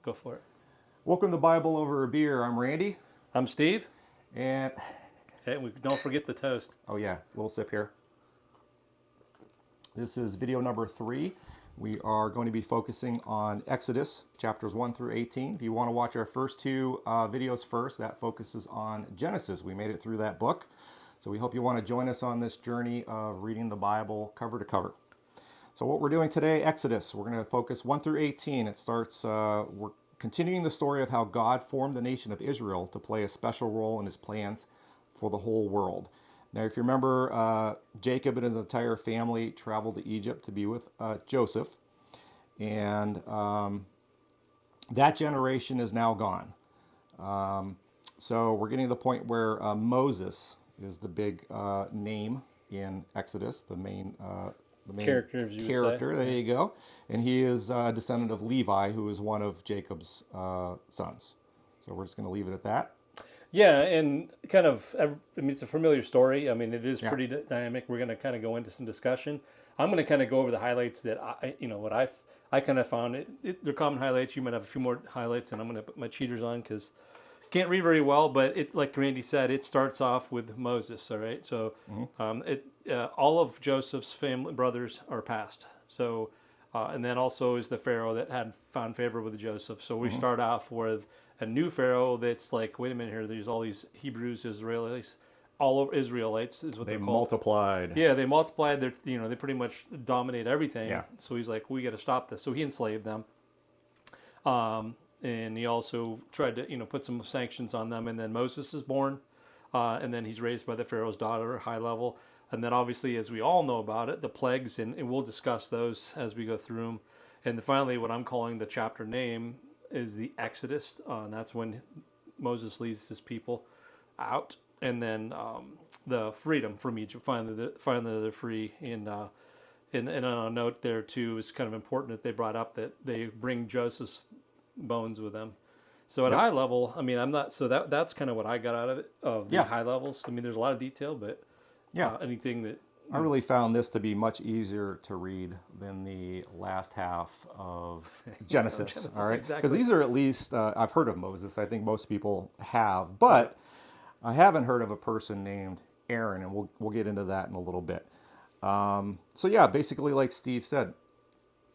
Go for it. Welcome to Bible Over a Beer. I'm Randy. I'm Steve. And, Hey, don't forget the toast. oh yeah, little sip here. This is video number 3. We are going to be focusing on Exodus, chapters 1 through 18. If you want to watch our first two videos first, that focuses on Genesis. We made it through that book. So we hope you want to join us on this journey of reading the Bible cover to cover. So what we're doing today, Exodus, we're going to focus 1 through 18. It starts, we're continuing the story of how God formed the nation of Israel to play a special role in his plans for the whole world. Now, if you remember, Jacob and his entire family traveled to Egypt to be with Joseph. And that generation is now gone. So we're getting to the point where Moses is the big name in Exodus, the main Character, as you would say. character. There you go. And he is a descendant of Levi, who is one of Jacob's sons. So we're just going to leave it at that. Yeah, and kind of, I mean, it's a familiar story. I mean, it is Yeah. pretty dynamic. We're going to kind of go into some discussion. I'm going to kind of go over the highlights that I kind of found. They're common highlights. You might have a few more highlights, and I'm going to put my cheaters on because can't read very well. But it's like Randy said, it starts off with Moses. All right, so all of Joseph's family brothers are passed. So, and then also is the Pharaoh that had found favor with Joseph. So we start off with a new Pharaoh that's like, wait a minute here. There's all these Hebrews, Israelis, all over Israelites is what They they're called. multiplied. Yeah, they multiplied. They pretty much dominate everything. Yeah. So he's like, we got to stop this. So he enslaved them. And he also tried to, put some sanctions on them. And then Moses is born. And then he's raised by the Pharaoh's daughter, high level. And then obviously, as we all know about it, the plagues, and we'll discuss those as we go through them. And finally, what I'm calling the chapter name is the Exodus. And that's when Moses leads his people out. And then the freedom from Egypt. Finally, they're free. And on a note there, too, is kind of important that they brought up that they bring Joseph's bones with them. So at a high level, I mean, I'm not, so that's kind of what I got out of it, of the high levels. I mean, there's a lot of detail, but anything that... I really found this to be much easier to read than the last half of Genesis. All right, because these are at least I've heard of Moses. I think most people have, but I haven't heard of a person named Aaron, and we'll get into that in a little bit. So yeah, basically, like Steve said,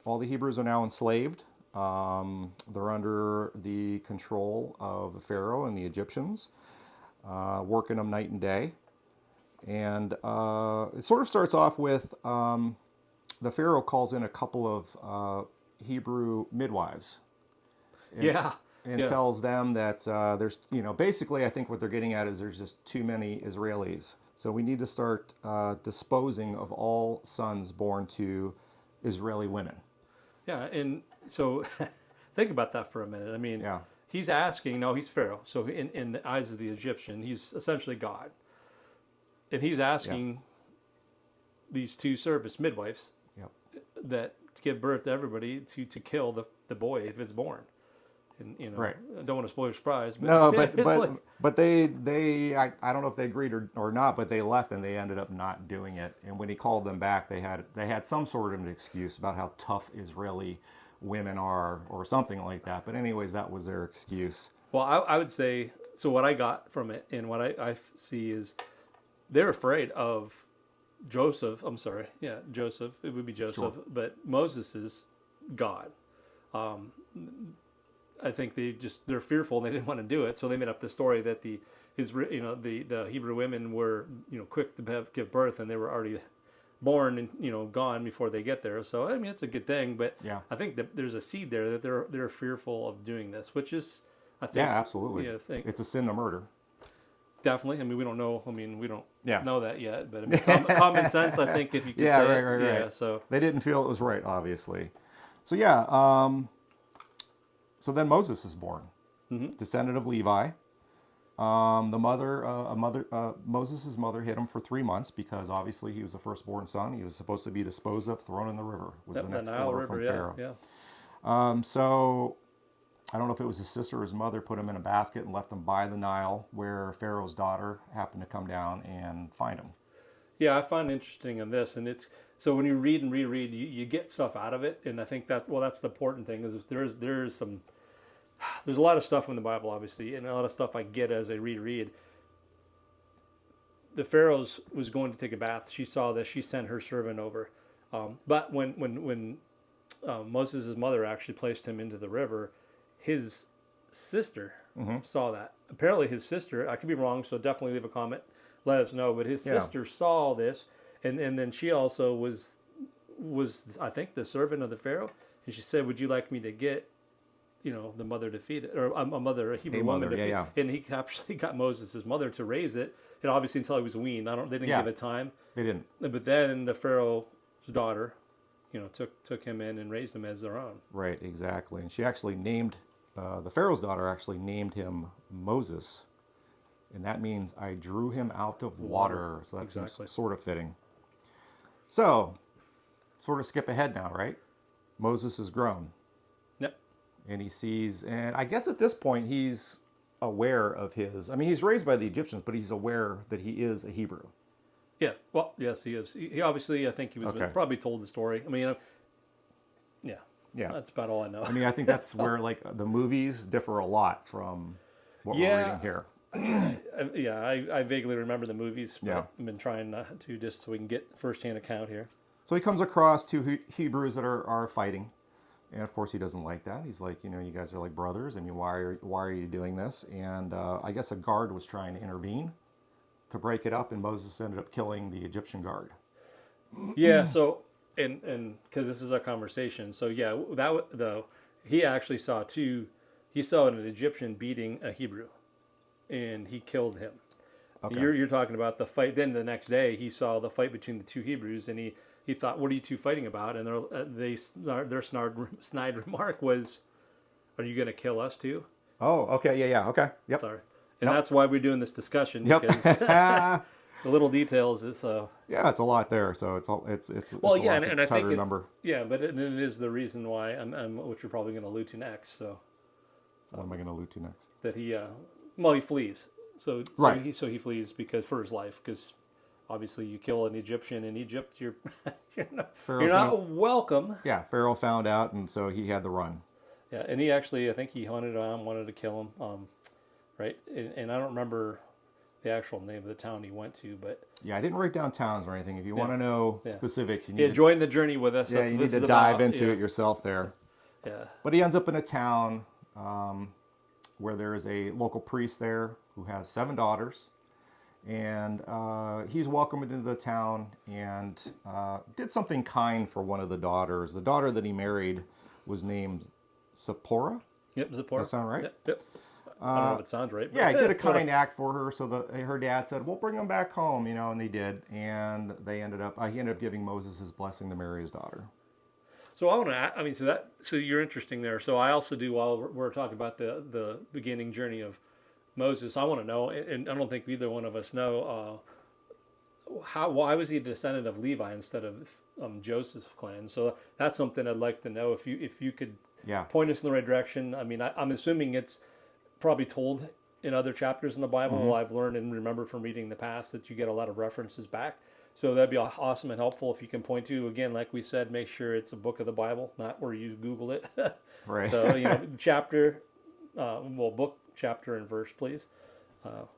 all the Hebrews are now enslaved. They're under the control of the Pharaoh and the Egyptians, working them night and day. And it sort of starts off with the Pharaoh calls in a couple of Hebrew midwives. And tells them that there's, basically I think what they're getting at is there's just too many Israelis. So we need to start disposing of all sons born to Israeli women. Yeah, and so think about that for a minute. I mean, he's asking, no, he's Pharaoh. So in the eyes of the Egyptian, he's essentially God. And he's asking these two service midwives that give birth to everybody to kill the boy if it's born. And I don't want to spoil your surprise. But no, but they I don't know if they agreed or not, but they left and they ended up not doing it. And when he called them back, they had some sort of an excuse about how tough Israeli women are or something like that. But anyways, that was their excuse. Well, I would say, so what I got from it and what I see is they're afraid of Joseph. I'm sorry. Yeah, Joseph. It would be Joseph. Sure. But Moses is God. I think they're fearful and they didn't want to do it. So they made up the story that the Hebrew women were, quick to give birth and they were already born and, gone before they get there. So, I mean, it's a good thing. But I think that there's a seed there that they're fearful of doing this, which is, I think. Yeah, absolutely. It's a sin to murder. Definitely. I mean, we don't know. I mean, we don't know that yet. But I mean, common sense, I think, if you could say right. Yeah, so they didn't feel it was right, obviously. So so then Moses is born, descendant of Levi. Moses' mother hid him for 3 months because obviously he was the firstborn son. He was supposed to be disposed of, thrown in the river. Was the next order from Pharaoh. So I don't know if it was his sister or his mother put him in a basket and left him by the Nile, where Pharaoh's daughter happened to come down and find him. Yeah, I find interesting in this, and it's so when you read and reread, you get stuff out of it, and I think that's the important thing is there is some there's a lot of stuff in the Bible, obviously, and a lot of stuff I get as I reread. The Pharaoh was going to take a bath. She saw this. She sent her servant over. But when Moses' mother actually placed him into the river, his sister saw that. Apparently, his sister, I could be wrong, so definitely leave a comment, let us know. But his sister saw this, and then she also was I think the servant of the Pharaoh, and she said, "Would you like me to get, the mother to feed it, or a Hebrew woman to feed it?" And he actually got Moses' mother to raise it, and obviously until he was weaned. They didn't give it time. They didn't. But then the Pharaoh's daughter, took him in and raised him as their own. Right, exactly. And she actually named, the Pharaoh's daughter actually named him Moses. And that means I drew him out of water. So that's exactly. Sort of fitting. So, sort of skip ahead now, right? Moses is grown. Yep. And he sees, and I guess at this point he's aware of he's raised by the Egyptians, but he's aware that he is a Hebrew. Yeah, well, yes, he is. He obviously, I think he was probably told the story. I mean, yeah, that's about all I know. I mean, I think that's where the movies differ a lot from what we're reading here. I vaguely remember the movies. But I've been trying to just so we can get firsthand account here. So he comes across two Hebrews that are fighting, and of course he doesn't like that. He's like, you guys are like brothers. I mean, why are you doing this? And I guess a guard was trying to intervene to break it up, and Moses ended up killing the Egyptian guard. Yeah. So and because this is our conversation, so he actually saw he saw an Egyptian beating a Hebrew, and he killed him. Okay. You're talking about the fight. Then the next day he saw the fight between the two Hebrews, and he thought, "What are you two fighting about?" And their snide remark was, "Are you going to kill us too?" Oh, okay, yeah, okay, yep. Sorry. And that's why we're doing this discussion, because the little details is it's a lot there, so it's well, yeah, and I think remember. But it is the reason why which we're probably going to allude to next. So what am I going to allude to next? That he flees. So he flees for his life, because obviously you kill an Egyptian in Egypt, you're not welcome. Yeah, Pharaoh found out, and so he had to run. Yeah, and he actually, I think he hunted him, wanted to kill him. Right, and I don't remember the actual name of the town he went to, but I didn't write down towns or anything. If you want to know specifics, you need to join the journey with us. Yeah, you need to dive into it yourself there. Yeah, but he ends up in a town where there is a local priest there who has 7 daughters, and he's welcomed into the town and did something kind for one of the daughters. The daughter that he married was named Zipporah. Yep, Zipporah. Does that sound right? Yep. I don't know if it sounds right. Yeah, he did a kind act for her, so her dad said, "We'll bring him back home," and they did, and he ended up giving Moses his blessing to marry his daughter. So I want to, so you're interesting there. So I also do, while we're talking about the beginning journey of Moses, I want to know, and I don't think either one of us know, why was he a descendant of Levi instead of Joseph's clan? So that's something I'd like to know. If you could point us in the right direction. I mean, I'm assuming it's probably told in other chapters in the Bible. Mm-hmm. I've learned and remember from reading the past that you get a lot of references back. So that'd be awesome and helpful if you can point to, again, like we said, make sure it's a book of the Bible, not where you Google it. Right. So, chapter, book, chapter, and verse, please.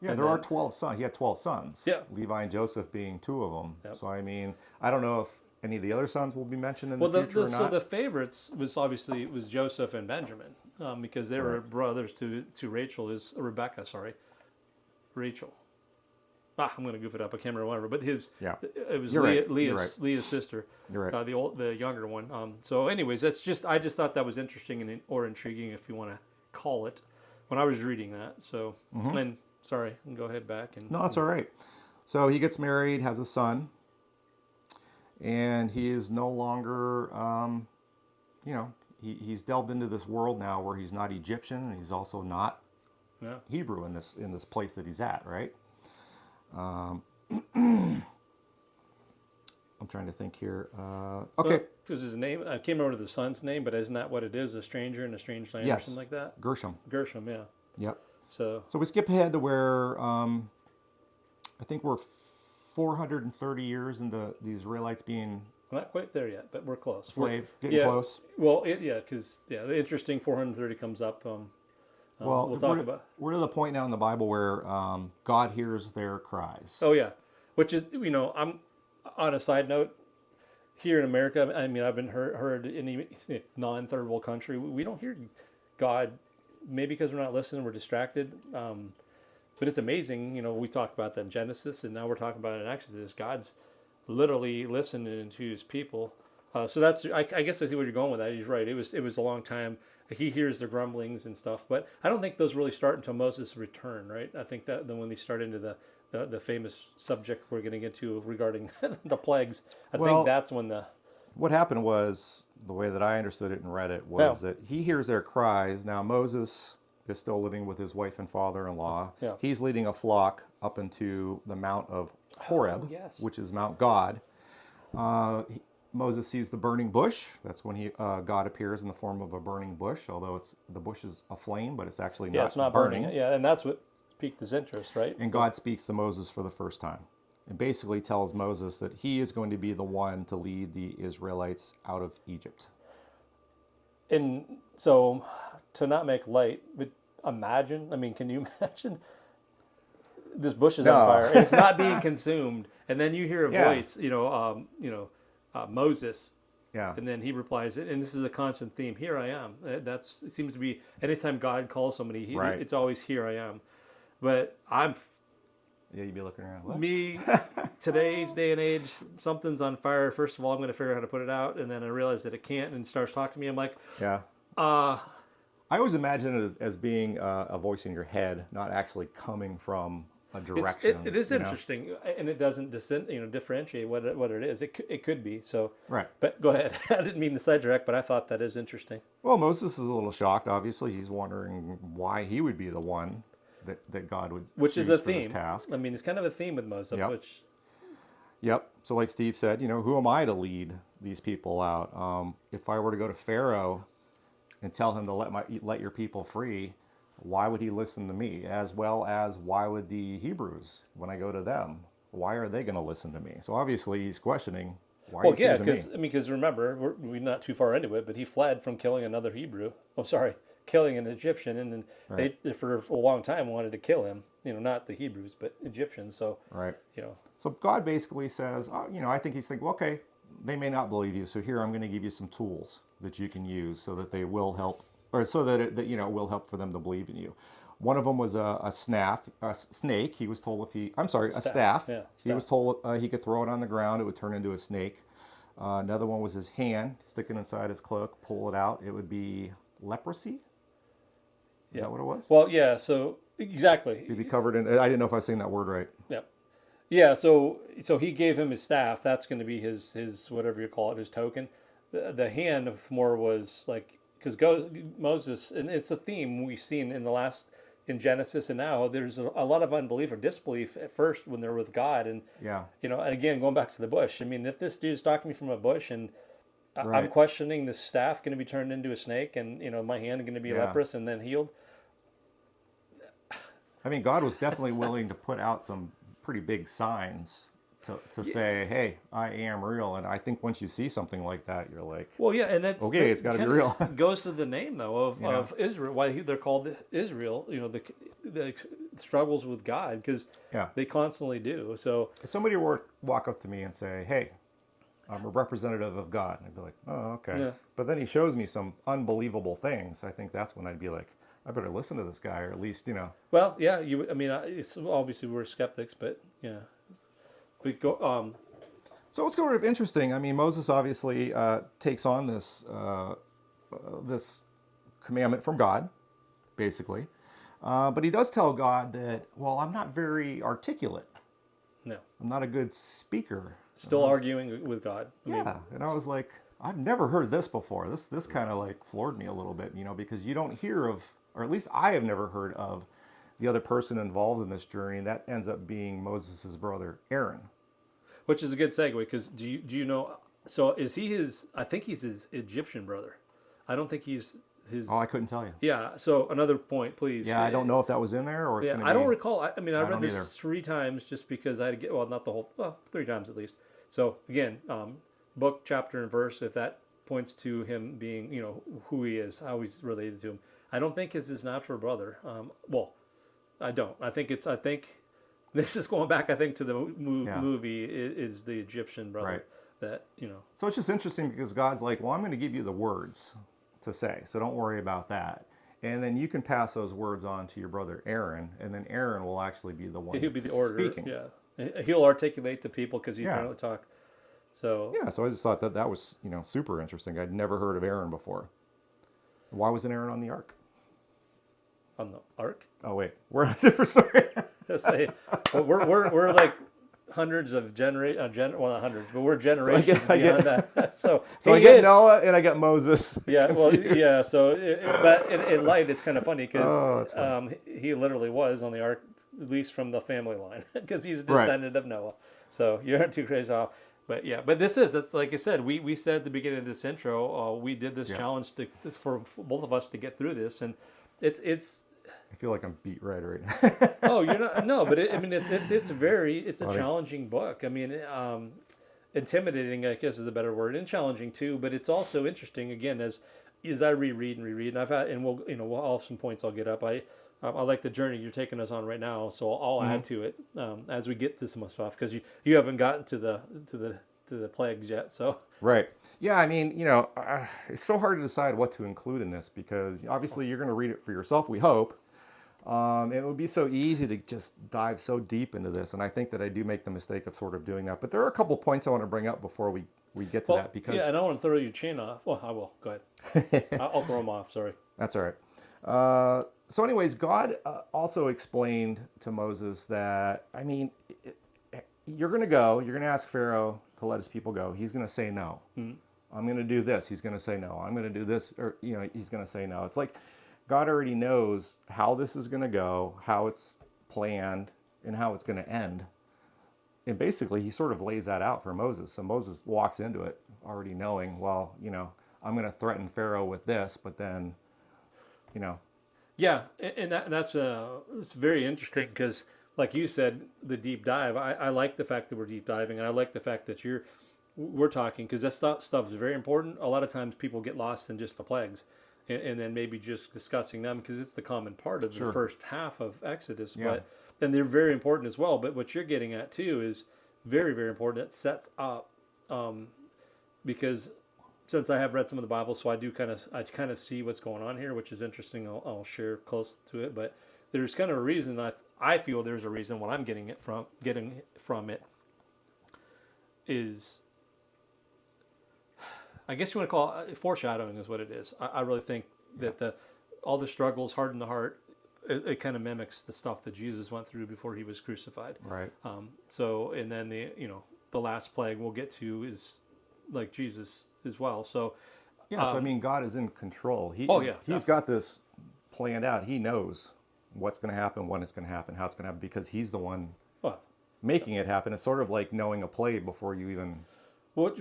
There are 12 sons. He had 12 sons. Yeah. Levi and Joseph being 2 of them. Yep. So, I mean, I don't know if any of the other sons will be mentioned in the future or not. So the favorites was Joseph and Benjamin, because they were brothers to Rachel, Rachel. I'm going to goof it up. I can't remember, but it was Leah's sister, You're right. The younger one. So, anyways, I just thought that was interesting or intriguing, if you want to call it, when I was reading that. So, and sorry, I can go ahead back and. No, it's all right. So he gets married, has a son, and he is no longer, he's delved into this world now where he's not Egyptian and he's also not Hebrew in this place that he's at, right? I'm trying to think here. Okay. Because his name, I can't remember the son's name, but isn't that what it is? A stranger in a strange land or something like that? Gershom, yeah. Yep. So we skip ahead to where I think we're 430 years into the Israelites being... We're not quite there yet, but we're close. Getting close. Well, because the interesting 430 comes up. Well, We'll talk about. we're to the point now in the Bible where God hears their cries. Oh yeah, which is I'm on a side note. Here in America, I mean, I've been heard in any non-third world country, we don't hear God. Maybe because we're not listening, we're distracted. But it's amazing, we talked about that in Genesis, and now we're talking about it in Exodus. God's literally listening to his people. So that's, I guess I see where you're going with that. He's right. It was a long time. He hears the grumblings and stuff, but I don't think those really start until Moses' return, right? I think that then when they start into the famous subject we're getting into regarding the plagues, I think that's when what happened was, the way that I understood it and read it was that he hears their cries. Now Moses is still living with his wife and father-in-law. Yeah. He's leading a flock up into the Mount of Horeb, which is Mount God. Moses sees the burning bush. That's when God appears in the form of a burning bush, although the bush is aflame, but it's actually not. Yeah, it's not burning. Yeah, and that's what piqued his interest, right? And God speaks to Moses for the first time and basically tells Moses that he is going to be the one to lead the Israelites out of Egypt. And so, to not make light, but imagine, can you imagine this bush is on fire, it's not being consumed, and then you hear a voice, Moses. Yeah. And then he replies, and this is a constant theme, here I am. It seems to be, anytime God calls somebody, it's always, here I am. But you'd be looking around. What? Me, today's day and age, something's on fire. First of all, I'm going to figure out how to put it out, and then I realize that it can't, and starts talking to me. I'm like, yeah. I always imagine it as being a voice in your head, not actually coming from a direction. It is interesting, and it doesn't differentiate what it is. It could be so. Right. But go ahead. I didn't mean to sidetrack, but I thought that is interesting. Well, Moses is a little shocked. Obviously, he's wondering why he would be the one that God would which choose is a for theme. this task. It's kind of a theme with Moses. Yep. Which. Yep. So, like Steve said, who am I to lead these people out? If I were to go to Pharaoh and tell him to let your people free, why would he listen to me? As well as why would the Hebrews, when I go to them, why are they going to listen to me? So obviously he's questioning why are you choosing me? Because remember, we're not too far into it, but he fled from killing another Hebrew. Oh, sorry, killing an Egyptian, and then they for a long time wanted to kill him. Not the Hebrews, but Egyptians. So right. So God basically says, I think he's thinking, well, okay, they may not believe you, so here I'm going to give you some tools that you can use so that they will help, or so that it will help for them to believe in you. One of them was a snake. He was told a staff. Yeah, He was told he could throw it on the ground, it would turn into a snake. Another one was his hand, sticking inside his cloak, pull it out. It would be leprosy. Is that what it was? Well, yeah. So exactly. He'd be covered in. I didn't know if I was saying that word right. Yep. Yeah. So he gave him his staff. That's going to be his whatever you call it, his token. The hand more was like, because Moses, and it's a theme we've seen in Genesis, and now there's a lot of unbelief or disbelief at first when they're with God, and and again going back to the bush. If this dude's talking to me from a bush, and I'm questioning this staff going to be turned into a snake, and my hand going to be leprous and then healed. God was definitely willing to put out some pretty big signs to say, hey, I am real. And I think once you see something like that, you're like, well, yeah, and that's okay, it's got to be real. Goes to the name though of Israel. Why they're called Israel? The struggles with God, because they constantly do. So if somebody were to walk up to me and say, hey, I'm a representative of God, and I'd be like, oh, okay. Yeah. But then he shows me some unbelievable things. I think that's when I'd be like, I better listen to this guy, or at least Well, yeah, it's obviously we're skeptics, but yeah. So it's sort of interesting. Moses obviously takes on this commandment from God, basically. But he does tell God that, well, I'm not very articulate. No. I'm not a good speaker. Still arguing with God. And I was like, I've never heard this before. This kind of like floored me a little bit, because you don't hear of, or at least I have never heard of, the other person involved in this journey, and that ends up being Moses' brother, Aaron. Which is a good segue, because do you know, so is he I think he's his Egyptian brother. I don't think he's his... Oh, I couldn't tell you. Yeah, so another point, please. Yeah, I don't know if that was in there, or it's going to be... I don't recall. I read this 3 times just because I had to get, not the whole, 3 times at least. So again, book, chapter, and verse, if that points to him being, who he is, how he's related to him. I don't think is his natural brother. Well, I don't. I think this is going back. I think to the movie is the Egyptian brother. Right. That So it's just interesting because God's like, well, I'm going to give you the words to say, so don't worry about that. And then you can pass those words on to your brother Aaron, and then Aaron will actually be the one he'll be the orator. speaking. Yeah, he'll articulate to people because he can talk. So so I just thought that was super interesting. I'd never heard of Aaron before. Why wasn't Aaron on the ark? On the ark? Oh wait, we're on a different story. We're like hundreds of well, not hundreds, but we're generations beyond that. So I get Noah and I get Moses. Yeah, confused. Well, yeah. So, but in light, it's kind of funny because he literally was on the ark, at least from the family line, because he's a descendant of Noah. So you aren't too crazy off. But yeah, but that's like I said. We said at the beginning of this intro, we did this challenge for both of us to get through this, and it's. I feel like I'm beat right now. Oh, you're not. No, but it's a challenging book. I mean, intimidating, I guess, is a better word, and challenging too. But it's also interesting. Again, as I reread, and I've had, and we'll have some points I'll get up. I like the journey you're taking us on right now, so I'll add to it as we get to some stuff because you haven't gotten to the plagues yet. So right, yeah. I mean, it's so hard to decide what to include in this because obviously you're going to read it for yourself. We hope. It would be so easy to just dive so deep into this, and I think that I do make the mistake of sort of doing that. But there are a couple points I want to bring up before we get to that because and I don't want to throw your chain off. Well, I will. Go ahead. I'll throw them off. Sorry. That's all right. So, anyways, God also explained to Moses that you're going to ask Pharaoh to let his people go. He's going to say no. Mm-hmm. I'm going to do this. He's going to say no. I'm going to do this, or he's going to say no. It's like God already knows how this is going to go, how it's planned, and how it's going to end. And basically, he sort of lays that out for Moses. So Moses walks into it already knowing, well, I'm going to threaten Pharaoh with this, but then, Yeah, and it's very interesting because, like you said, the deep dive. I like the fact that we're deep diving, and I like the fact that we're talking because that stuff is very important. A lot of times people get lost in just the plagues. And then maybe just discussing them because it's the common part of the first half of Exodus. Yeah. But then they're very important as well. But what you're getting at too is very, very important. It sets up because since I have read some of the Bible, so I kind of see what's going on here, which is interesting. I'll share close to it. But there's kind of a reason I feel there's a reason what I'm getting from it is. I guess you want to call it foreshadowing is what it is. I really think that all the struggles, hard in the heart, it kind of mimics the stuff that Jesus went through before he was crucified. Right. So, and then the last plague we'll get to is like Jesus as well. So, yeah. So God is in control. He's got this planned out. He knows what's going to happen, when it's going to happen, how it's going to happen, because he's the one making it happen. It's sort of like knowing a play before you even. Which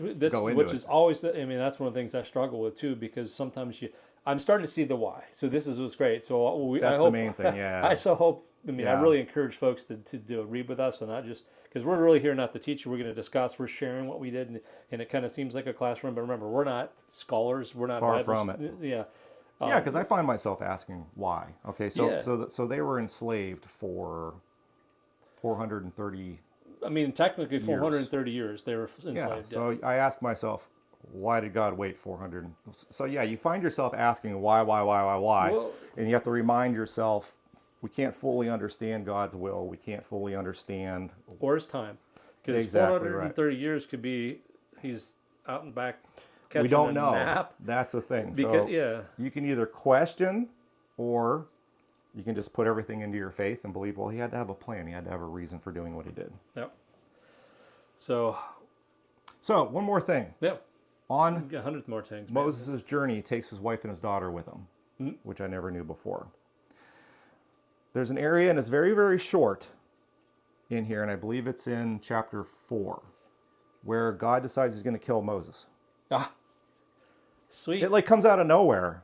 is always that's one of the things I struggle with too because sometimes I'm starting to see the why. So this is what's great. So that's the main thing. Yeah. I so hope. I really encourage folks to do a read with us and not just because we're really here not to teach you. We're going to discuss. We're sharing what we did, and it kind of seems like a classroom. But remember, we're not scholars. We're not far from it. Yeah. Yeah, because I find myself asking why. Okay, so they were enslaved for 430. Technically 430 years they were enslaved. Yeah, so I ask myself, why did God wait 400? So you find yourself asking why, well, and you have to remind yourself, we can't fully understand God's will. We can't fully understand. Or his time. Because 430 years could be, he's out and back catching we don't a know. nap. That's the thing. You can either question or you can just put everything into your faith and believe, well, he had to have a plan. He had to have a reason for doing what he did. Yep. So one more thing. Yep. On 100 more things. Moses' journey, he takes his wife and his daughter with him, which I never knew before. There's an area, and it's very, very short in here, and I believe it's in chapter 4, where God decides he's going to kill Moses. Ah, sweet. It comes out of nowhere.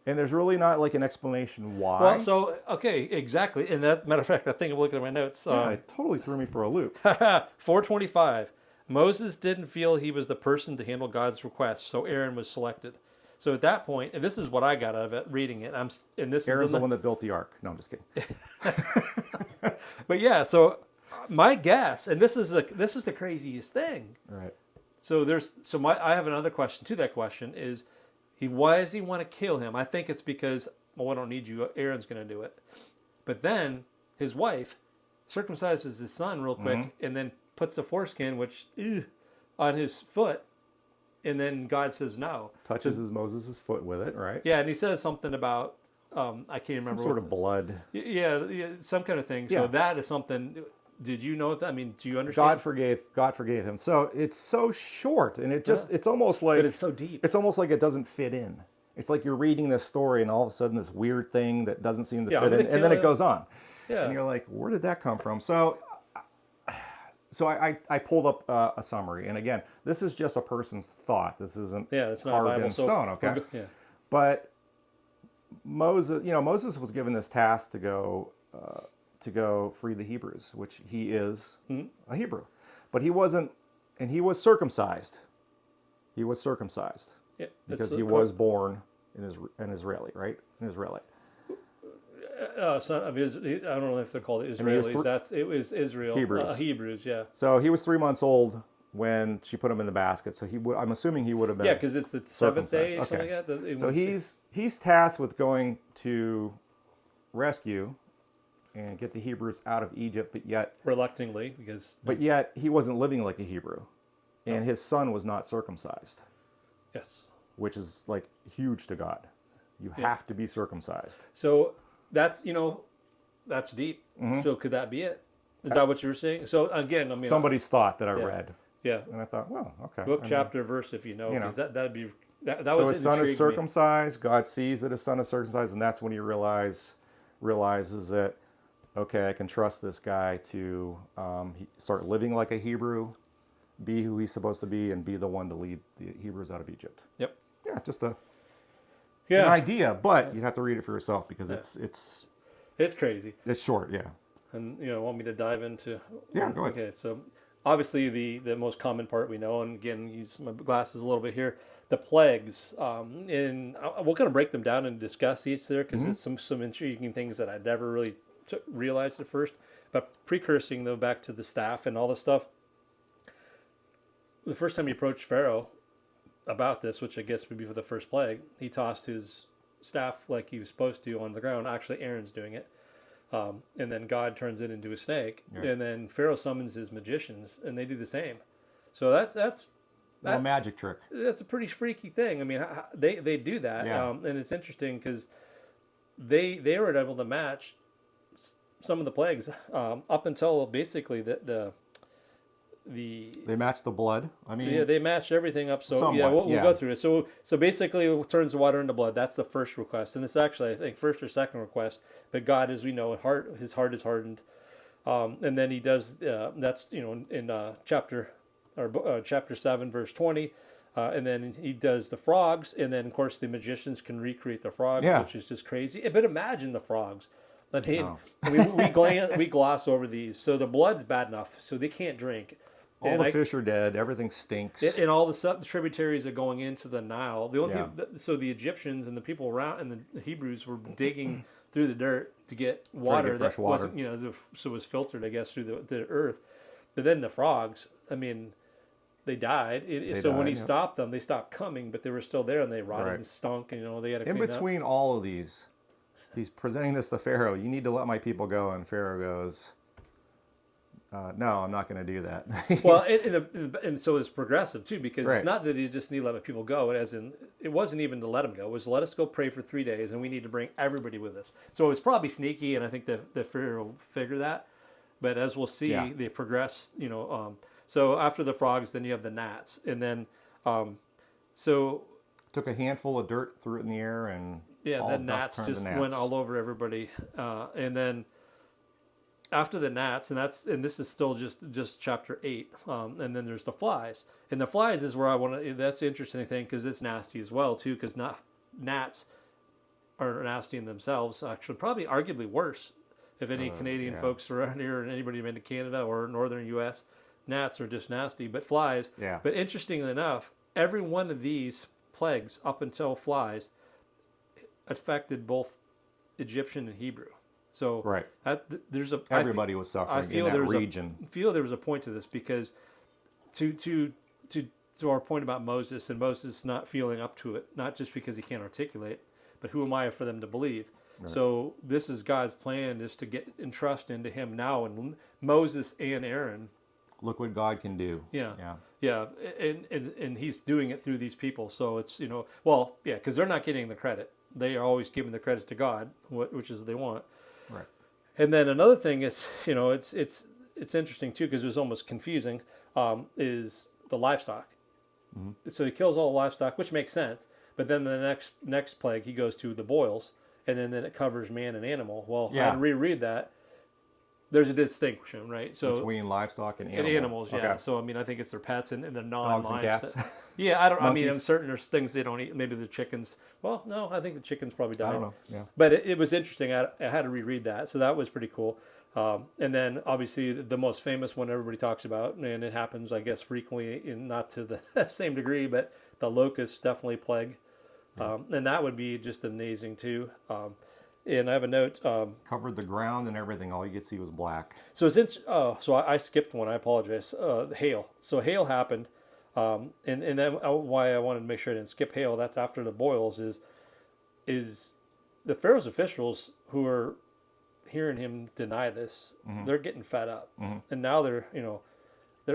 And there's really not an explanation why. Well, so, okay, exactly. And that matter of fact, I think I'm looking at my notes. It totally threw me for a loop. 425. Moses didn't feel he was the person to handle God's request, so Aaron was selected. So at that point, and this is what I got out of it reading it. And this Aaron's is the one that built the ark. No, I'm just kidding. But yeah, so my guess, and this is the craziest thing. Right. So I have another question to that question is why does he want to kill him? I think it's because, well, I don't need you. Aaron's going to do it. But then his wife circumcises his son real quick and then puts the foreskin, on his foot. And then God says no. Touches Moses' foot with it, right? Yeah, and he says something about, I can't remember. Some sort of blood. Yeah, some kind of thing. Yeah. So that is something. Did you know that? I mean, do you understand? God forgave him. So it's so short, and it's almost like. But it's so deep. It's almost like it doesn't fit in. It's like you're reading this story, and all of a sudden this weird thing that doesn't seem to fit in, and then it goes on. Yeah. And you're like, where did that come from? So I pulled up a summary, and again, this is just a person's thought. This isn't it's not carved Bible, in stone, okay? Yeah. But Moses was given this task to go free the Hebrews, which he is a Hebrew, but he wasn't, and he was circumcised. He was circumcised because he was born an Israeli, right? An Israelite. Son of Israel. I don't know if they're called Israelis. It was Israel. Hebrews. Hebrews, yeah. So he was 3 months old when she put him in the basket. So I'm assuming he would have been. Yeah, because it's the seventh day or Okay. something like that. So he's tasked with going to rescue and get the Hebrews out of Egypt, but yet reluctantly, because he wasn't living like a Hebrew, and his son was not circumcised. Yes. Which is like huge to God. You have to be circumcised. So that's deep. So could that be it? Is that what you were saying? So again, I mean, somebody's thought that I read. Yeah. And I thought, well, okay. Book, chapter, verse, if you know, because that'd be that so was his son is intrigued me. circumcised. God sees that his son is circumcised, and that's when he realizes that, okay, I can trust this guy to start living like a Hebrew, be who he's supposed to be, and be the one to lead the Hebrews out of Egypt. Yep. Yeah, just an idea, but you have to read it for yourself because it's crazy. It's short, yeah. And want me to dive into? Yeah, go ahead. Okay, so obviously the most common part we know, and again, use my glasses a little bit here. The plagues, and we're going to break them down and discuss each there because it's some intriguing things that I never really realized at first. But precursing though back to the staff and all this stuff. The first time he approached Pharaoh about this, which I guess would be for the first plague, he tossed his staff like he was supposed to on the ground. Actually, Aaron's doing it. And then God turns it into a snake. Right. And then Pharaoh summons his magicians, and they do the same. So that's a magic trick. That's a pretty freaky thing. I mean, they do that. Yeah. And it's interesting because they were able to match some of the plagues up until basically they match the blood. I mean, they matched everying up. So somewhat, we'll go through it. So basically, it turns the water into blood. That's the first request, and it's actually I think first or second request. But God, as we know, his heart is hardened, and then he does. That's in chapter 7, verse 20. And then he does the frogs, and then of course the magicians can recreate the frogs, which is just crazy. But imagine the frogs. I mean, we gloss over these. So the blood's bad enough, so they can't drink. All the fish are dead. Everything stinks. And all the tributaries are going into the Nile. The only so the Egyptians and the people around and the Hebrews were digging through the dirt to get water fresh water. Wasn't, so it was filtered, I guess, through the earth. But then the frogs, I mean, they died. When he stopped them, they stopped coming, but they were still there and they rotted and stunk. And they had to clean in between up. All of these, he's presenting this to Pharaoh. You need to let my people go, and Pharaoh goes, no, I'm not going to do that. Well, and so it's progressive too, because Right. it's not that he just need to let people go. It wasn't even to let them go. It was let us go pray for 3 days, and we need to bring everybody with us. So it was probably sneaky, and I think the Pharaoh figured that. But as we'll see, they progress. So after the frogs, then you have the gnats, and then took a handful of dirt, threw it in the air, and all the dust gnats turned just to gnats. went all over everybody, and then. After the gnats, and this is still just chapter 8, and then there's the flies, and the flies is where I want to. That's the interesting thing because it's nasty as well too. Because gnats are nasty in themselves. Actually, probably arguably worse. If any Canadian folks around here, and anybody been to Canada or northern U.S., gnats are just nasty. But flies. Yeah. But interestingly enough, every one of these plagues up until flies affected both Egyptian and Hebrew. So Right. There's a Everybody was suffering in that region. I feel there was a point to this because to our point about Moses and Moses not feeling up to it, not just because he can't articulate, but who am I for them to believe? Right. So this is God's plan, is to get entrust into him now, and Moses and Aaron. Look what God can do. Yeah. And he's doing it through these people. So it's, because they're not getting the credit. They are always giving the credit to God, which is what they want. Right. And then another thing is, it's interesting too, because it was almost confusing, is the livestock. Mm-hmm. So he kills all the livestock, which makes sense. But then the next plague, he goes to the boils, and then it covers man and animal. Well, I had to reread that. There's a distinction, right? So between livestock and animals. And animals, yeah. Okay. So I think it's their pets and their dogs and cats. I'm certain there's things they don't eat. Maybe the chickens. Well, no, I think the chickens probably die. I don't know. Yeah. But it was interesting. I had to reread that, so that was pretty cool. And then obviously the most famous one everybody talks about, and it happens, I guess, frequently, not to the same degree, but the locust definitely plague, and that would be just amazing too. And I have a note. Covered the ground and everything. All you could see was black. So so I skipped one. I apologize. Hail. So hail happened, and then why I wanted to make sure I didn't skip hail. That's after the boils. Is the Pharaoh's officials who are hearing him deny this? Mm-hmm. They're getting fed up, mm-hmm. and now they're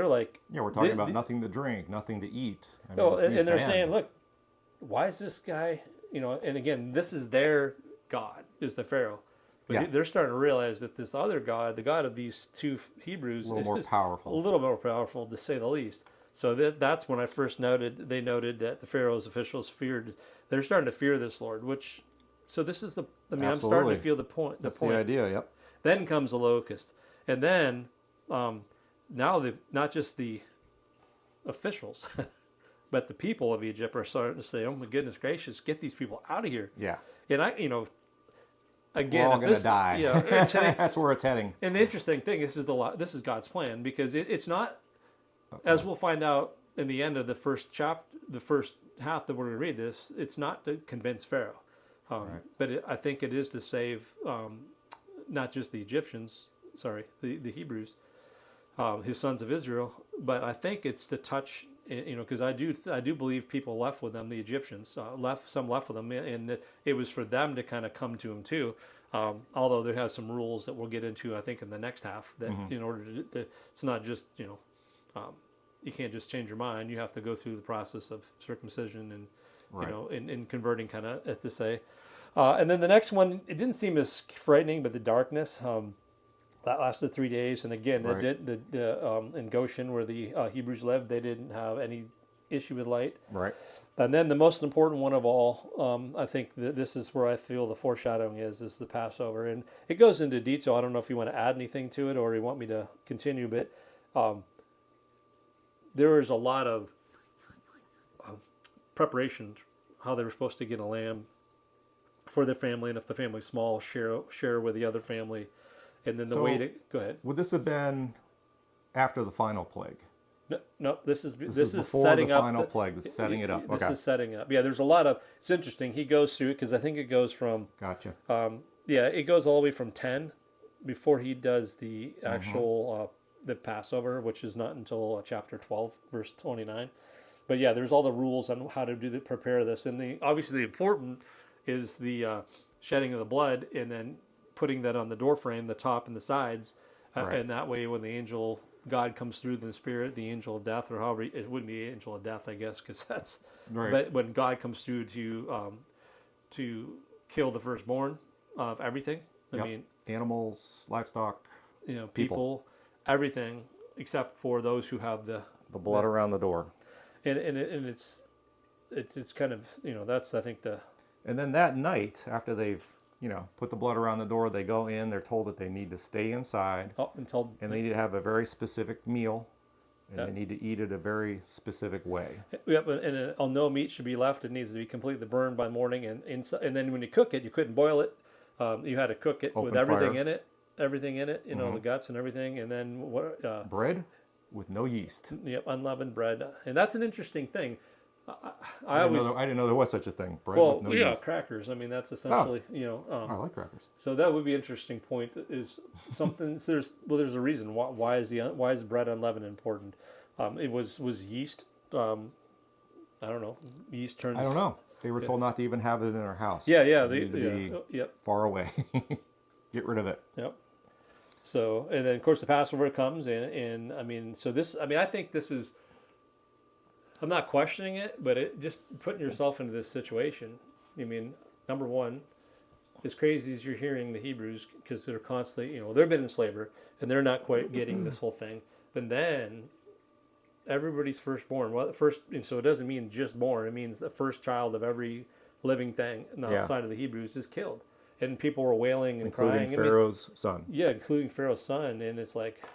like, we're talking about nothing to drink, nothing to eat. And they're saying, look, why is this guy? And again, this is their God, is the Pharaoh. But they're starting to realize that this other God, the God of these two Hebrews, is a little more powerful, to say the least. So that's when I first noted that the Pharaoh's officials they're starting to fear this Lord, so this is Absolutely. I'm starting to feel the point. That's the idea, yep. Then comes the locust. And then, now not just the officials, but the people of Egypt are starting to say, oh my goodness gracious, get these people out of here. Yeah. And again, we're all going to die. That's where it's heading. And the interesting thing, this is God's plan, because it's not, as we'll find out in the end of the first half that we're going to read this, it's not to convince Pharaoh. Right. But I think it is to save not just the Egyptians, the Hebrews, his sons of Israel, but I think it's to touch, because I do believe people left with them, the Egyptians, some left with them, and it was for them to kind of come to him too. Although there has some rules that we'll get into, I think, in the next half, that mm-hmm. in order to, it's not just, you can't just change your mind. You have to go through the process of circumcision and, in converting, kind of, to say. And then the next one, it didn't seem as frightening, but the darkness, that lasted 3 days. And again, in Goshen, where the Hebrews lived, they didn't have any issue with light. Right. And then the most important one of all, I think this is where I feel the foreshadowing is the Passover. And it goes into detail. I don't know if you want to add anything to it or you want me to continue, but there is a lot of preparation, how they were supposed to get a lamb for their family, and if the family's small, share with the other family, and then go ahead. Would this have been after the final plague? No, this is before setting the up final plague. This is setting it up. This is setting up. Yeah, there's a lot of. It's interesting. He goes through, because I think it goes from. Gotcha. It goes all the way from 10 before he does the actual the Passover, which is not until chapter 12, verse 29. But yeah, there's all the rules on how to prepare this, and obviously the important is the shedding of the blood, and then putting that on the door frame, the top and the sides, and that way when the God comes through the spirit, the angel of death, or however, it wouldn't be angel of death, I guess, because that's right. But when God comes through to kill the firstborn of everything, I mean, animals, livestock, people, everything except for those who have the blood around the door. And it's kind of, that's, I think, and then that night, after they've put the blood around the door, they go in, they're told that they need to stay inside, and they need to have a very specific meal, and they need to eat it a very specific way. Yep, and no meat should be left. It needs to be completely burned by morning, and then when you cook it, you couldn't boil it. You had to cook it with everything in it, the guts and everything, and then bread with no yeast. Yep, unleavened bread, and that's an interesting thing. I always I didn't know there was such a thing. Bread well, with no yeah, yeast. crackers. I mean, that's essentially I like crackers. So that would be an interesting point. Is something there's a reason why is bread unleavened important? It was yeast. I don't know. Yeast turns. I don't know. They were told not to even have it in their house. Yeah, yeah. It needed to be far away. Get rid of it. Yep. So, and then of course the Passover comes, and I mean, so this, I mean, I think this is. I'm not questioning it, but it just putting yourself into this situation. I mean, number one, as crazy as you're hearing the Hebrews, because they're constantly, they've been in slavery and they're not quite getting this whole thing. But then everybody's firstborn. Well, and so it doesn't mean just born. It means the first child of every living thing outside of the Hebrews is killed, and people were wailing and including crying. Pharaoh's son. Yeah, including Pharaoh's son, and it's like,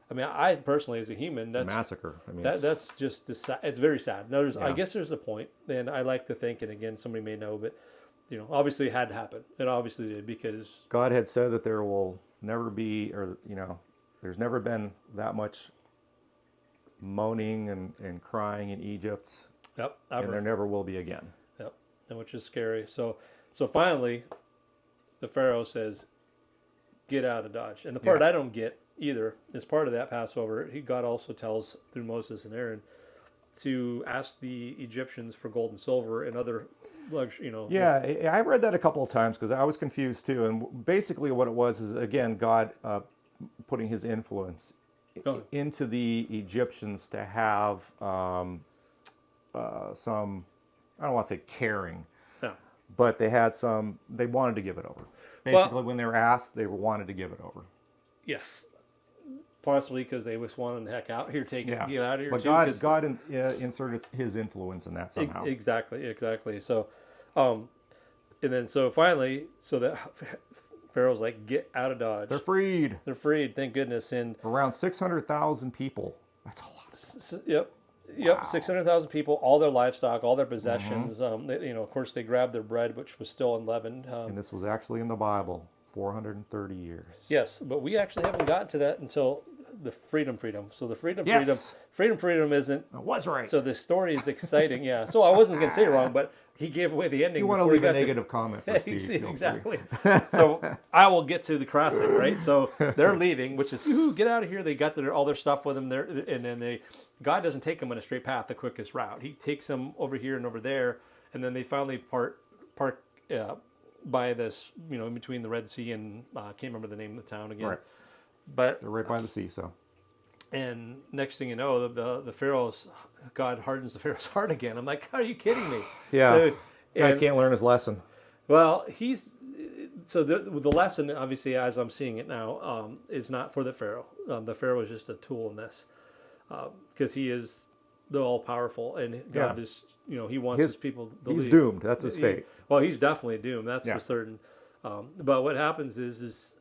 I mean, I personally, as a human, that's a massacre. I mean, that's just it's very sad. No, I guess there's a point, and I like to think, and again, somebody may know, but obviously it had to happen. It obviously did because God had said that there will never be, there's never been that much moaning and crying in Egypt. Yep, and there never will be again. Yep, and which is scary. So finally, the Pharaoh says, "Get out of Dodge." And the part I don't get either is part of that Passover. God also tells through Moses and Aaron to ask the Egyptians for gold and silver and other luxury. Yeah, I read that a couple of times because I was confused too. And basically, what it was is again God putting His influence into the Egyptians to have some, I don't want to say caring, but they had some. They wanted to give it over. Basically, when they were asked, they wanted to give it over. Yes. Possibly because they just wanted the heck out here, get out of here. But God inserted His influence in that somehow. Exactly. So, and then so finally, so that Pharaoh's like, get out of Dodge. They're freed. Thank goodness. And around 600,000 people. That's a lot. Yep. Wow. 600,000 people, all their livestock, all their possessions. Of course, they grabbed their bread, which was still unleavened. And this was actually in the Bible, 430 years. Yes, but we actually haven't gotten to that until the freedom. So the freedom isn't. I was right. So the story is exciting. Yeah. So I wasn't going to say it wrong, but he gave away the ending. You want to leave a negative comment for Steve? Exactly. So I will get to the crossing, right? So they're leaving, which is get out of here. They got all their stuff with them there, and then God doesn't take them on a straight path, the quickest route. He takes them over here and over there, and then they finally park by this, in between the Red Sea and I can't remember the name of the town again. Right. But they're right by the sea, so. And next thing you know, the Pharaoh's, God hardens the Pharaoh's heart again. I'm like, are you kidding me? Yeah. So, God can't learn his lesson. Well, the lesson, obviously, as I'm seeing it now, is not for the Pharaoh. The Pharaoh is just a tool in this, because he is the all-powerful, and God is, he wants his people to He's lead. doomed. That's his fate. Well, he's definitely doomed. That's for certain. But what happens is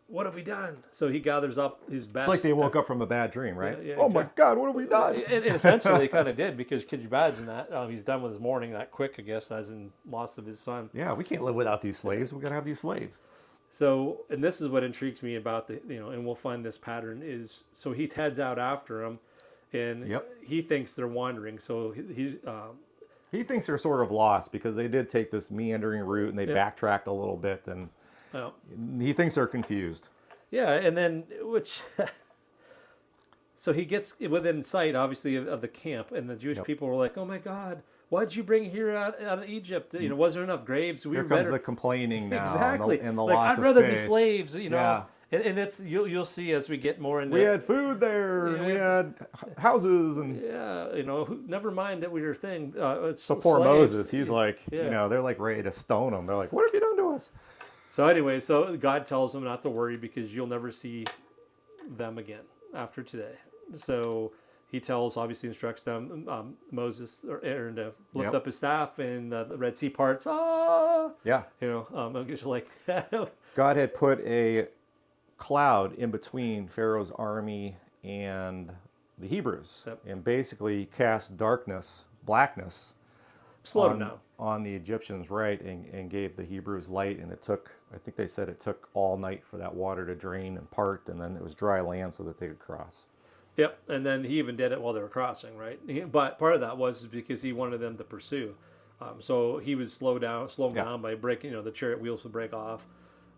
what have we done? So he gathers up his best. It's like they woke up from a bad dream, right? Yeah, oh my God, what have we done? And essentially, they kind of did, because could you imagine that? He's done with his mourning that quick, I guess, as in loss of his son. Yeah, we can't live without these slaves. We got to have these slaves. So, and this is what intrigues me about and we'll find this pattern is, so he heads out after him, and he thinks they're wandering. So he thinks they're sort of lost because they did take this meandering route and they backtracked a little bit, and he thinks they're confused. Yeah, and then so he gets within sight, obviously, of the camp, and the Jewish people were like, "Oh my God, why'd you bring here out of Egypt? Was there enough graves? Here comes the complaining now, exactly, and the loss I'd rather of faith. be slaves, Yeah. And it's you'll see as we get more into. We had food there, and we had houses, and never mind that we were a thing. So poor Moses, he's like, they're like ready to stone him. They're like, "What have you done to us?" So anyway, God tells them not to worry because you'll never see them again after today. So he instructs them, Moses or Aaron, to lift up his staff, and the Red Sea parts. Yeah. Just like God had put a cloud in between Pharaoh's army and the Hebrews, and basically cast blackness, slowed them down on the Egyptians, right, and gave the Hebrews light. And I think they said it took all night for that water to drain and part, and then it was dry land so that they could cross. Yep, and then he even did it while they were crossing, right? But part of that was because he wanted them to pursue. So he would slow down by breaking. The chariot wheels would break off.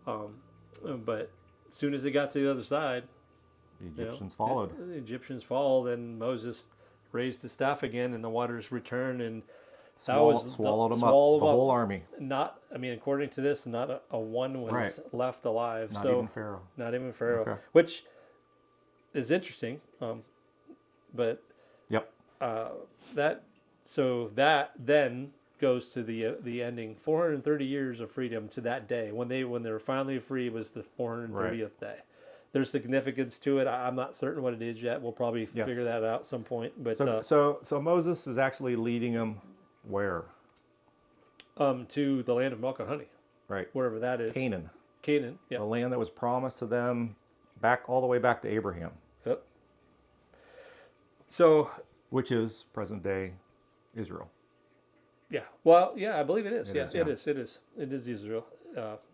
But as soon as they got to the other side, the Egyptians followed. The Egyptians followed, and Moses raised his staff again, and the waters returned, and swallowed them up. The whole army. According to this, not a one was left alive. Not even Pharaoh. Not even Pharaoh. Okay. Which is interesting. But yep. That then goes to the ending 430 years of freedom to that day when they were finally free was the 430th day. There's significance to it. I'm not certain what it is yet. We'll probably figure that out at some point. But so Moses is actually leading them where? To the land of milk and honey. Right. Wherever that is. Canaan. Yeah. The land that was promised to them all the way back to Abraham. Yep. So. Which is present day Israel. Yeah. Well, yeah, I believe it is. It is. It is Israel.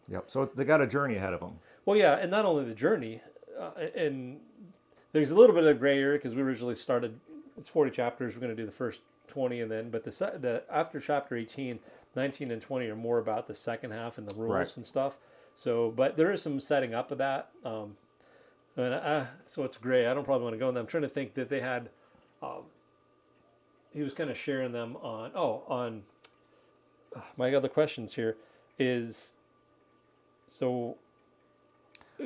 Yep. So they got a journey ahead of them. Well, yeah, and not only the journey, and there's a little bit of gray area because we originally started. It's 40 chapters. We're going to do the first 20, and then, but the after chapter 18, 19, and 20 are more about the second half and the rules and stuff. So, but there is some setting up of that. So it's gray. I don't probably want to go in there. I'm trying to think that they had. He was kind of sharing them on my other questions here is so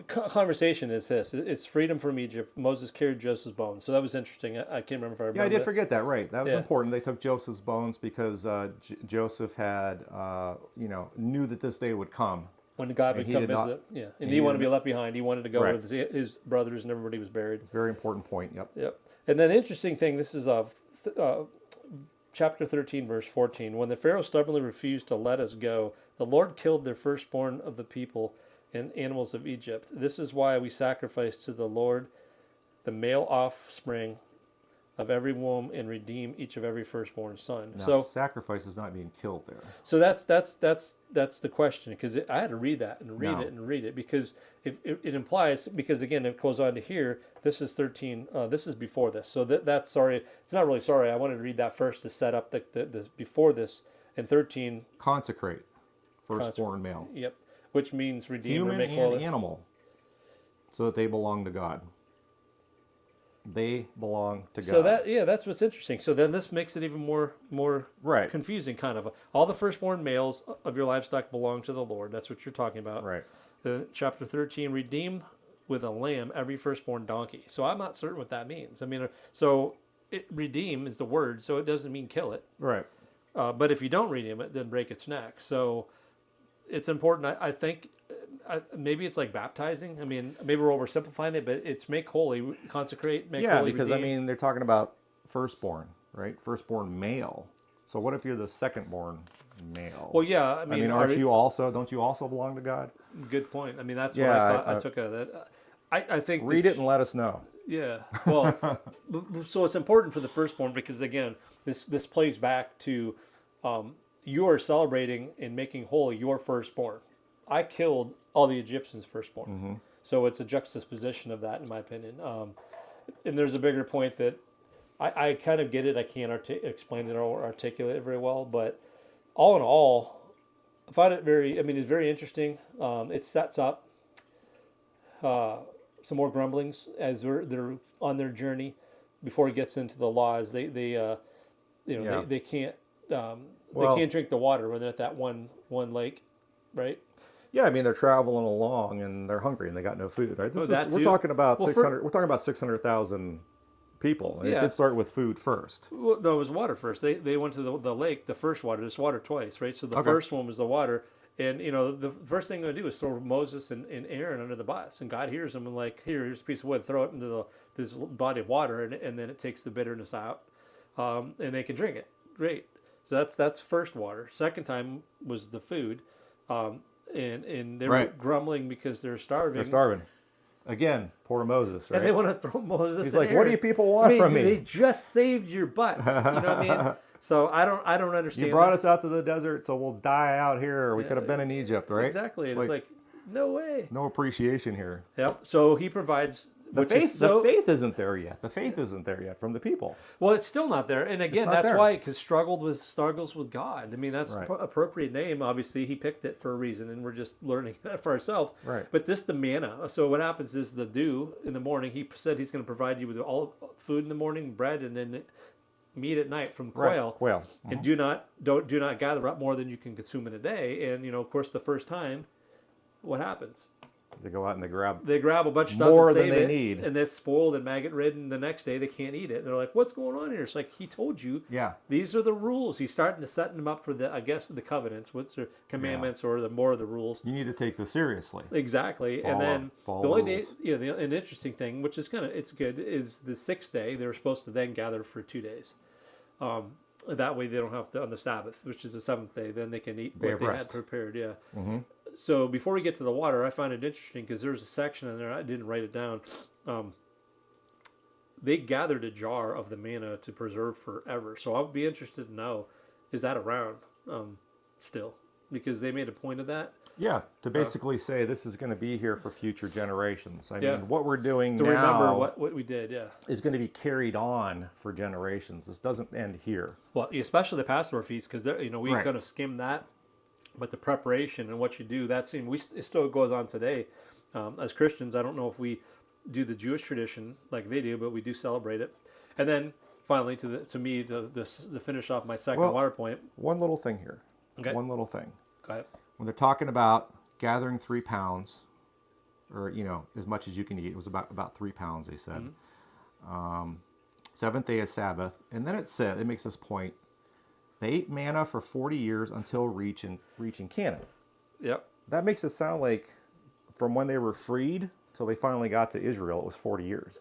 conversation is this. It's freedom from Egypt. Moses carried Joseph's bones. So that was interesting. I can't remember if I remember. Yeah, I did forget that. Right. That was important. They took Joseph's bones because Joseph had, knew that this day would come. When God would come visit. And he wanted to be left behind. He wanted to go with his brothers and everybody was buried. It's a very important point. Yep. And then the interesting thing, this is chapter 13, verse 14. When the Pharaoh stubbornly refused to let us go, the Lord killed their firstborn of the people and animals of Egypt. This is why we sacrifice to the Lord the male offspring of every womb and redeem each of every firstborn son. Now, sacrifice is not being killed there. So that's the question, because I had to read that and read it because it implies, because again it goes on to here. This is 13. This is before this. So that's sorry. It's not really sorry. I wanted to read that first to set up the before this. And 13. Consecrate firstborn male. Yep. Which means redeem human or make and holy. Animal, so that they belong to God. They belong to God. So that's what's interesting. So then this makes it even more confusing, kind of. All the firstborn males of your livestock belong to the Lord. That's what you're talking about. Right. Chapter 13, redeem with a lamb every firstborn donkey. So I'm not certain what that means. I mean, redeem is the word, so it doesn't mean kill it. Right. But if you don't redeem it, then break its neck. So it's important. I think maybe it's like baptizing. I mean, maybe we're oversimplifying it, but it's make holy, consecrate, make holy. Yeah, because redeem. I mean, they're talking about firstborn, right? Firstborn male. So what if you're the secondborn male? Well, yeah. I mean, don't you also belong to God? Good point. I mean, that's what I took out of that. I think read it and let us know. Yeah. Well, so it's important for the firstborn because again, this plays back to you are celebrating and making holy your firstborn. I killed all the Egyptians' firstborn. Mm-hmm. So it's a juxtaposition of that, in my opinion. And there's a bigger point that I kind of get it. I can't explain it or articulate it very well, but all in all, I find it it's very interesting. It sets up some more grumblings as they're on their journey before it gets into the laws. They can't they can't drink the water when they're at that one lake, right? Yeah, I mean they're traveling along and they're hungry and they got no food, right? We're talking about 600. We're talking about 600,000 people. And it did start with food first. Well, no, it was water first. They went to the lake, the first water. There's water twice, right? So the first one was the water, and the first thing they do is throw Moses and Aaron under the bus, and God hears them and like, here's a piece of wood, throw it into this body of water, and then it takes the bitterness out, and they can drink it. Great. So that's first water. Second time was the food. And they were grumbling because they're starving. They're starving. Again, poor Moses, right? And they want to throw Moses. He's like, Aaron. What do you people want from me? They just saved your butts. You know what I mean? So I don't understand. You brought us out to the desert, so we'll die out here. We could have been in Egypt, right? Exactly. It's like, no way. No appreciation here. Yep. So he provides The which is faith, so, the faith isn't there yet. The faith isn't there yet from the people. well, it's still not there. And again, not that's there. why, because struggles with God. I mean, that's Right. the appropriate name. Obviously, he picked it for a reason, and we're just learning that for ourselves. Right. But this, the manna. So what happens is the dew in the morning. He said he's going to provide you with all food in the morning, bread, and then meat at night from quail. Right. Quail. And do not gather up more than you can consume in a day. And of course, the first time, what happens? They go out and they grab a bunch of stuff more and than save they it, need. and it's spoiled and maggot ridden. The next day they can't eat it. And they're like, "What's going on here?" It's like he told you. Yeah. These are the rules. He's starting to set them up for the covenants, what's the commandments, or the more of the rules. You need to take this seriously. Exactly. And then Follow the only day, rules. an interesting thing, which is it's good, is the sixth day they were supposed to then gather for 2 days. That way they don't have to on the Sabbath, which is the seventh day. Then they can eat Day what of they rest. had prepared. Yeah. So before we get to the water, I find it interesting because there's a section in there, I didn't write it down. They gathered a jar of the manna to preserve forever. So I'll be interested to know, is that around still? Because they made a point of that. Yeah, to basically say this is going to be here for future generations. I Yeah. mean, what we're doing To now remember what we did, yeah. is going to be carried on for generations. This doesn't end here. Well, especially the Passover feast, because we're Right. going to skim that. But the preparation and what you do, it still goes on today. As Christians, I don't know if we do the Jewish tradition like they do, but we do celebrate it. And then finally, to finish off my second water point. One little thing here. Okay. One little thing. Go ahead. When they're talking about gathering 3 pounds, or as much as you can eat, it was about 3 pounds. They said. Seventh day is Sabbath, and then it makes this point. They ate manna for 40 years until reaching Canaan. Yep. That makes it sound like from when they were freed till they finally got to Israel, it was 40 years.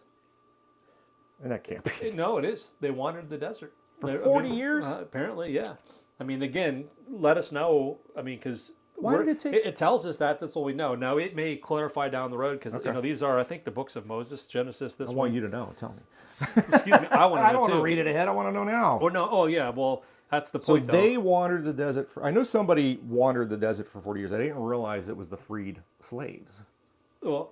And that can't be. No, it is. They wandered the desert. For 40 years? Apparently, yeah. I mean, again, let us know. I mean, because Why did it take- It tells us that. That's what we know. Now, it may clarify down the road because these are, I think, the books of Moses, Genesis. This I one. want you to know. Tell me. Excuse me. I want to know I don't want too. to read it ahead. I want to know now. Oh no. Oh yeah. Well, that's the So point. they wandered the desert. I know somebody wandered the desert for 40 years. I didn't realize it was the freed slaves. Well,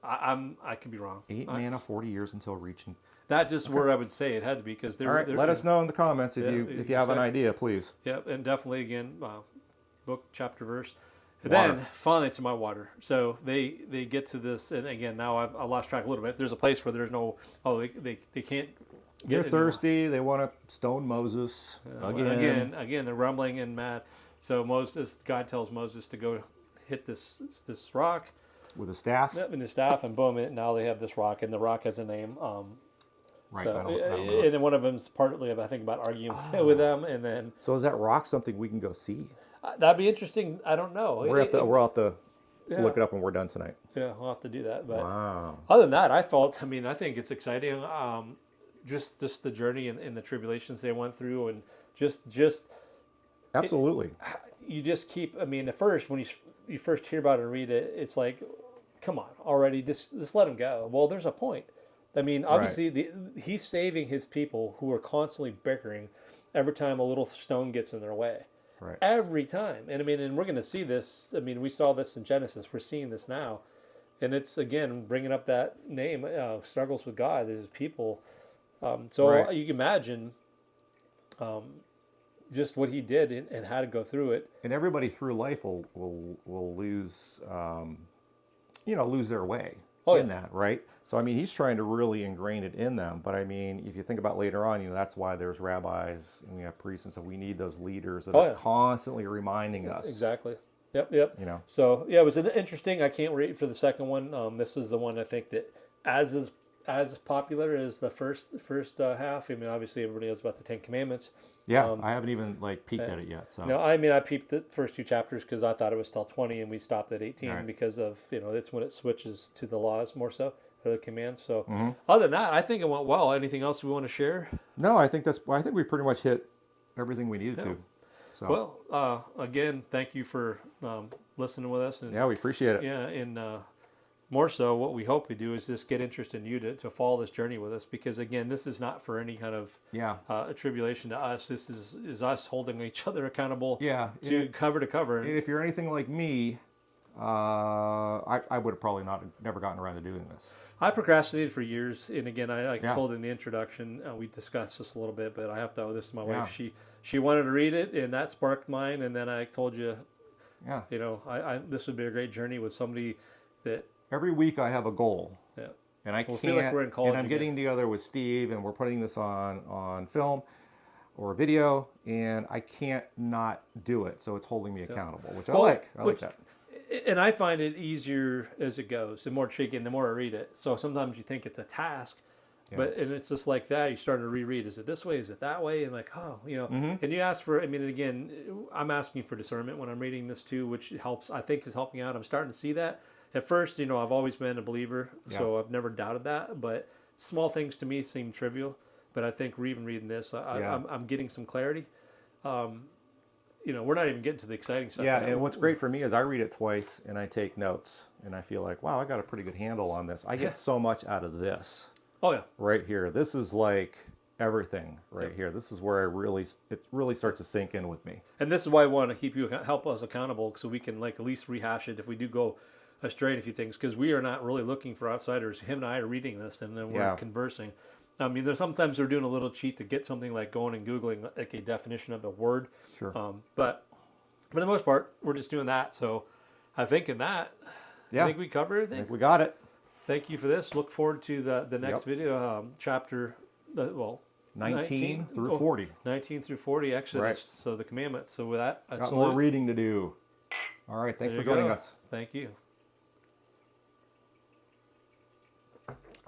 I could be wrong. Ate manna 40 years until reaching. That just where I would say it had to be because All right, let us know in the comments if you have an exactly. idea, please. Yep, and definitely again, book, chapter, verse. And Water. then finally to my water. So they get to this, and again now I lost track a little bit. There's a place where there's no. Oh, they can't. They're get anymore. thirsty. They want to stone Moses Again, they're rumbling and mad. So God tells Moses to go hit this rock. with a staff. Yep, and the staff, and boom! Now they have this rock, and the rock has a name. Right. So, I don't know. and then one of them's partly, I think, about arguing with them, and then So is that rock something we can go see? that'd be interesting. I don't know. We'll have to Yeah. look it up when we're done tonight. Yeah, we'll have to do that. But Wow. other than that, I think it's exciting. Just the journey and the tribulations they went through, and just Absolutely. you just keep. I mean, at first when you first hear about it and read it, it's like, come on, already just let him go. Well, there's a point. I mean, obviously, he's saving his people who are constantly bickering every time a little stone gets in their way. Right. Every time. And I mean, and we're going to see this. I mean, we saw this in Genesis. We're seeing this now. And it's, again, bringing up that name, struggles with God, his people. So Right. you can imagine just what he did and how to go through it. And everybody through life will lose, lose their way in that, right? So, I mean, he's trying to really ingrain it in them. But, I mean, if you think about later on, that's why there's rabbis and we have priests. And so we need those leaders that are constantly reminding us. Exactly. Yep. So, yeah, it was an interesting. I can't wait for the second one. This is the one I think that as popular as the first half. I mean, obviously, everybody knows about the Ten Commandments. Yeah, I haven't even peeked at it yet. So No, I mean, I peeped the first 2 chapters because I thought it was still 20, and we stopped at 18 Right. because of it's when it switches to the laws more so, or the commands. So, other than that, I think it went well. Anything else we want to share? No, I think we pretty much hit everything we needed to. So Well, again, thank you for listening with us. And yeah, we appreciate it. yeah, and more so, what we hope we do is just get interest in you to follow this journey with us, because again, this is not for any kind of a tribulation to us. This is us holding each other accountable. Yeah, to cover. And if you're anything like me, I would have probably never gotten around to doing this. I procrastinated for years, and again, I Yeah. told in the introduction, we discussed this a little bit, but I have to owe this to my Yeah. wife. She wanted to read it, and that sparked mine. And then I told you, Yeah. you know, I this would be a great journey with somebody that, Every week I have a goal. yeah, And I Well, can't. feel like we're in college and I'm again. getting together with Steve, and we're putting this on film or video, and I can't not do it. So it's holding me accountable, which I Well, like. I like which- that. and I find it easier as it goes. The more chicken, the more I read it. So sometimes you think it's a task, but and it's just like that. You start to reread. Is it this way? Is it that way? And like, oh, you know. Mm-hmm. And you ask for. I mean, again, I'm asking for discernment when I'm reading this too, which helps. I think is helping out. I'm starting to see that. At first, you know, I've always been a believer, so I've never doubted that. But small things to me seem trivial. But I think even reading this, I'm getting some clarity. You know, we're not even getting to the exciting stuff. Yeah, yet. and what's great for me is I read it twice and I take notes, and I feel like, wow, I got a pretty good handle on this. I get so much out of this Oh yeah. right here. This is like everything right here. This is where it really starts to sink in with me. And this is why I want to keep you help us accountable, so we can like at least rehash it if we do go astray in a few things, because we are not really looking for outsiders. Him and I are reading this, and then we're conversing. I mean, there's sometimes we're doing a little cheat to get something like going and googling like a definition of a word. Sure. But for the most part, we're just doing that. So I think in that, I think we cover I everything. think we got it. Thank you for this. Look forward to the next video, chapter 19 through 40. 19 through 40 Exodus. Right. So the commandments. So with that, I Got salute. more reading to do. All right. Thanks There for you joining go. us. Thank you.